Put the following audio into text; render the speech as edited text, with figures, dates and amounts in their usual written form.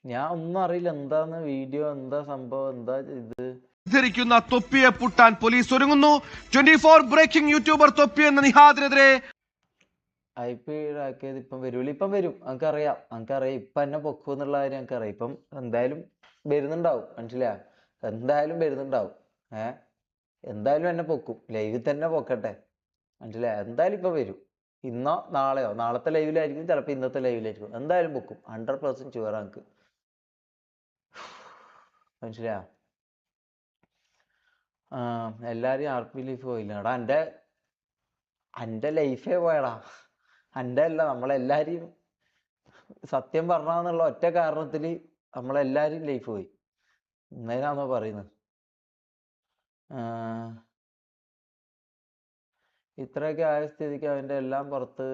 ഞാൻ ഒന്നും അറിയില്ല എന്താന്ന് വീഡിയോ, എന്താ സംഭവം, എന്താ ഇത്. ധരിക്കുന്ന തൊപ്പിയെ പൂട്ടാൻ പോലീസ് ഒരുങ്ങുന്നു. 24 ബ്രേക്കിംഗ് യൂട്യൂബർ തൊപ്പി എന്ന നിഹാദിനെതിരെ IP ആക്കിയത് ഇപ്പം വരൂല, ഇപ്പം വരും. നമുക്കറിയാം ഇപ്പൊ എന്നെ പൊക്കും എന്നുള്ള കാര്യം നമുക്കറിയാം. ഇപ്പം എന്തായാലും വരുന്നുണ്ടാവും, മനസ്സിലായ? എന്തായാലും വരുന്നുണ്ടാവും. എന്തായാലും എന്നെ പൊക്കും, ലൈവിൽ തന്നെ പൊക്കട്ടെ, മനസ്സിലായ? എന്തായാലും ഇപ്പൊ വരും. ഇന്നോ നാളെയോ, നാളത്തെ ലൈവിലായിരിക്കും, ചിലപ്പോൾ ഇന്നത്തെ ലൈവിലായിരിക്കും. എന്തായാലും പൊക്കും, 100% ഷുവർ നമുക്ക്. മനസ്സിലായ? എല്ലാരും RP ലൈഫ് പോയില്ല എടാ. എൻ്റെ ലൈഫേ പോയടാ. എൻ്റെ അല്ല, നമ്മളെല്ലാരെയും സത്യം പറഞ്ഞാന്നുള്ള ഒറ്റ കാരണത്തില് നമ്മളെല്ലാരും ലൈഫ് പോയി. എന്നതിനാണോ പറയുന്നത്? ഇത്രയൊക്കെ ആയ സ്ഥിതിക്ക് അവൻ്റെ എല്ലാം പുറത്ത്